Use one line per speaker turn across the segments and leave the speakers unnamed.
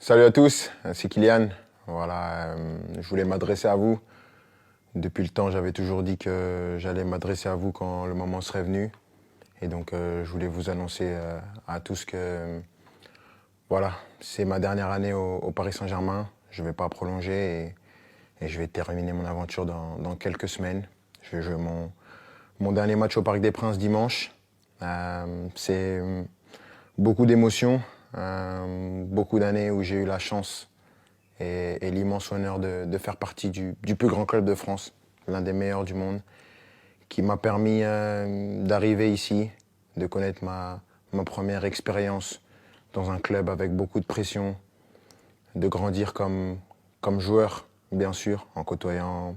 Salut à tous, c'est Kylian. Voilà, je voulais m'adresser à vous. Depuis le temps, j'avais toujours dit que j'allais m'adresser à vous quand le moment serait venu. Et donc, je voulais vous annoncer à tous que voilà, c'est ma dernière année au Paris Saint-Germain. Je ne vais pas prolonger et je vais terminer mon aventure dans quelques semaines. Je vais jouer mon dernier match au Parc des Princes dimanche. C'est beaucoup d'émotions, beaucoup d'années où j'ai eu la chance et l'immense honneur de faire partie du plus grand club de France, l'un des meilleurs du monde, qui m'a permis d'arriver ici, de connaître ma première expérience dans un club avec beaucoup de pression, de grandir comme joueur, bien sûr, en côtoyant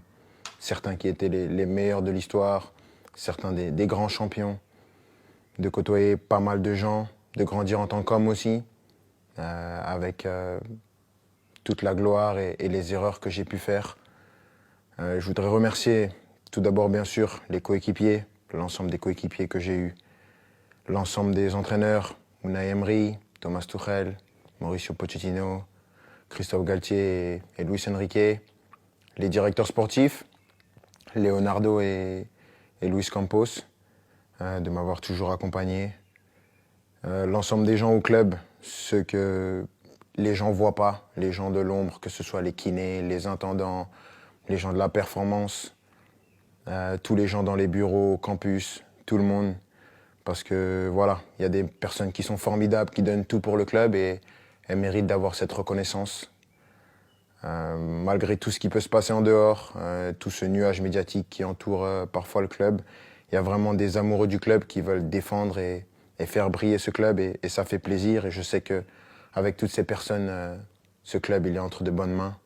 certains qui étaient les meilleurs de l'histoire, certains des grands champions, de côtoyer pas mal de gens, de grandir en tant qu'homme aussi, avec toute la gloire et les erreurs que j'ai pu faire. Je voudrais remercier tout d'abord, bien sûr, les coéquipiers, l'ensemble des coéquipiers que j'ai eus, l'ensemble des entraîneurs, Unai Emery, Thomas Tuchel, Mauricio Pochettino, Christophe Galtier et Luis Enrique, les directeurs sportifs, Leonardo et Luis Campos, de m'avoir toujours accompagné, l'ensemble des gens au club, ceux que les gens ne voient pas, les gens de l'ombre, que ce soit les kinés, les intendants, les gens de la performance, tous les gens dans les bureaux, au campus, tout le monde. Parce que voilà, il y a des personnes qui sont formidables, qui donnent tout pour le club et elles méritent d'avoir cette reconnaissance. Malgré tout ce qui peut se passer en dehors, tout ce nuage médiatique qui entoure parfois le club, il y a vraiment des amoureux du club qui veulent défendre et faire briller ce club et ça fait plaisir. Et je sais qu'avec toutes ces personnes, ce club il est entre de bonnes mains.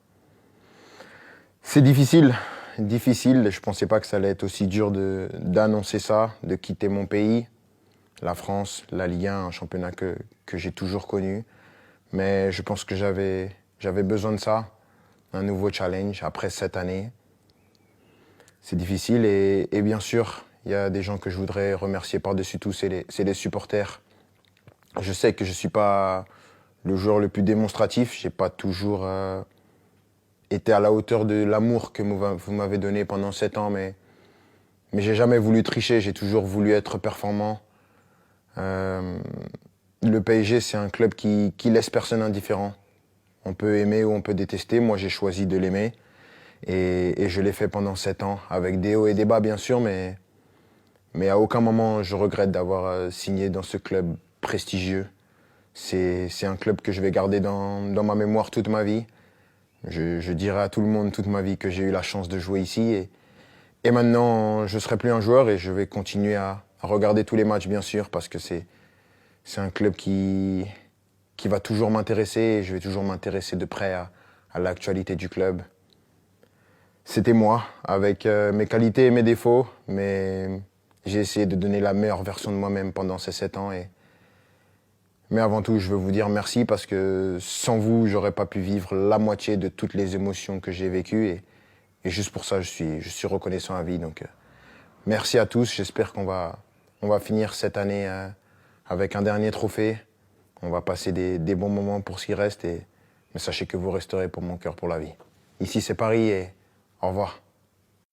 C'est difficile. Je ne pensais pas que ça allait être aussi dur d'annoncer ça, de quitter mon pays, la France, la Ligue 1, un championnat que j'ai toujours connu. Mais je pense que j'avais besoin de ça, un nouveau challenge après 7 années. C'est difficile et bien sûr, il y a des gens que je voudrais remercier par-dessus tout, c'est les supporters. Je sais que je ne suis pas le joueur le plus démonstratif, je n'ai pas toujours été à la hauteur de l'amour que vous m'avez donné pendant 7 ans, mais j'ai jamais voulu tricher, j'ai toujours voulu être performant. Le PSG, c'est un club qui laisse personne indifférent. On peut aimer ou on peut détester, moi j'ai choisi de l'aimer et je l'ai fait pendant 7 ans, avec des hauts et des bas bien sûr, mais à aucun moment je regrette d'avoir signé dans ce club prestigieux. C'est un club que je vais garder dans ma mémoire toute ma vie. Je dirai à tout le monde toute ma vie que j'ai eu la chance de jouer ici. Et maintenant, je ne serai plus un joueur et je vais continuer à regarder tous les matchs, bien sûr, parce que c'est un club qui va toujours m'intéresser et je vais toujours m'intéresser de près à l'actualité du club. C'était moi, avec mes qualités et mes défauts, mais j'ai essayé de donner la meilleure version de moi-même pendant ces 7 ans. Mais avant tout, je veux vous dire merci parce que sans vous, j'aurais pas pu vivre la moitié de toutes les émotions que j'ai vécues. Et juste pour ça, je suis reconnaissant à vie. Donc, merci à tous. J'espère qu'on va finir cette année avec un dernier trophée. On va passer des bons moments pour ce qui reste. Mais sachez que vous resterez pour mon cœur pour la vie. Ici, c'est Paris et au revoir.